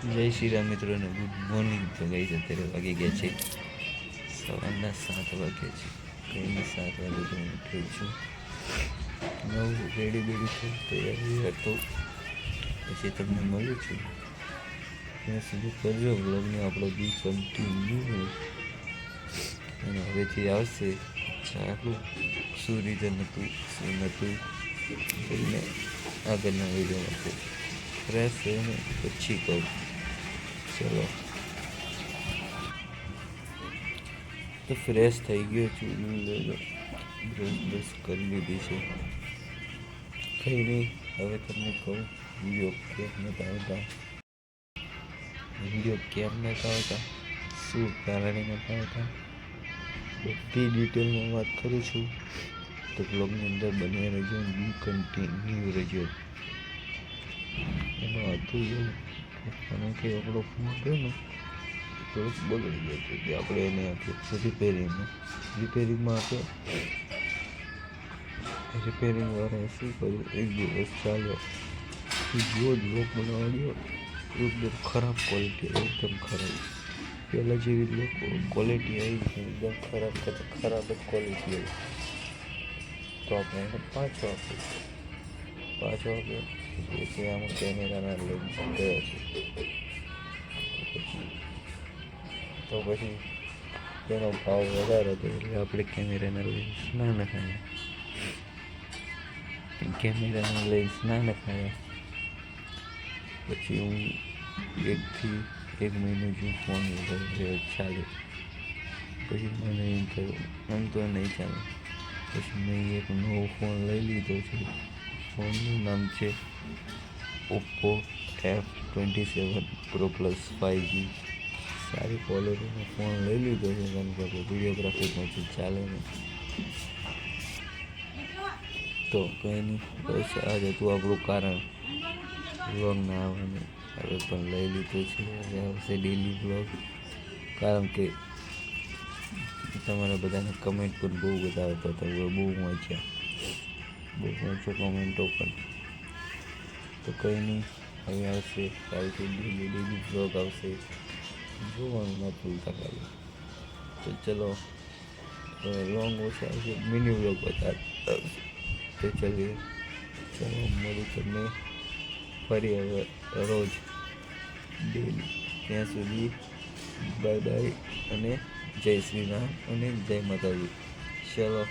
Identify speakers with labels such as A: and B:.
A: જય શ્રી રામ મિત્રોને good morning. તો ગઈ અત્યારે વાગી ગયા છે સવારના 7 વાગ્યા છે. કંઈ 7 વાગે તો હું ઉઠ્યો છું, નવું રેડી બેડી થઈ તૈયારી હતો. પછી તમને મળ્યું છું ત્યાં સુધી કરજો બ્લોગને આપણો બી કન્ટિન્યુ. અને હવેથી આવશે ચાલુ શું રીઝન હતું શું નહોતું કરીને આગળના વિડીયોમાં ફ્રેશ થઈને પછી કહું. ચલો તો ફ્રેશ થઈ ગયો છું, બ્રશ કરી લીધી છે. કંઈ નહીં, હવે તમને કહું વિડીયો કેમ નહોતા આવતા, શું કારણે નહોતા આવતા, બધી ડિટેલમાં વાત કરું છું. તો બ્લોગની અંદર બન્યા રહેજો, બી કન્ટિન્યુ રહેજો. એનો હતું એવું કારણ કે આપણો ફોન હતો ને થોડુંક બગડી ગયો હતો, કે આપણે એને આપ્યો રિપેરિંગમાં આપ્યો. રિપેરિંગવાળાએ શું કર્યું, એક દિવસ ચાલ્યો જો બ્લોગ બનાવ્યો એકદમ ખરાબ ક્વોલિટી, એકદમ ખરાબ. પહેલાં જેવી ક્વોલિટી આવી છે એકદમ ખરાબ કરતાં ખરાબ જ ક્વોલિટી આવી. તો આપણે એને પાછો આપ્યો કે આમાં કેમેરાના લેન્સ ગયા છે. તો પછી તેનો ભાવ વધારે હતો એટલે આપણે કેમેરાના લેન્સ ના નખાયા. પછી હું એક મહિનો જો ફોન રહ્યો ચાલે, પછી મને એમ થયું આમ તો નહીં ચાલે. પછી મેં એક નવો ફોન લઈ લીધો છે. ફોનનું નામ છે Oppo F27 Pro Plus 5G. સારી ક્વોલિટીનો ફોન લઈ લીધો છે કારણ કે વિડીયોગ્રાફીમાં જે ચાલે ને. તો કંઈ નહીં, બસ આ જ હતું આપણું કારણ વ્લોગ ના આવવાનું. હવે પણ લઈ લીધું છે, હવે આવશે ડેલી વ્લોગ. કારણ કે તમારા બધાને કમેન્ટ પણ બહુ બધા આવતા હતા, બહુ વાંચ્યા કોમેન્ટો પણ. તો કંઈ નહીં, હવે આવશે કાલથી ડેલી વ્લોગ આવશે, જોવાનું ના ભૂલતા ખાલી. તો ચલો લોંગ ઓછા આવશે, મિની વ્લોગ બધા આવશે. તો ચલીએ, ચલો મળું તમને ફરી હવે રોજ ડેલી. ત્યાં સુધી બાય બાય અને જય શ્રી રામ અને જય માતાજી. ચલો.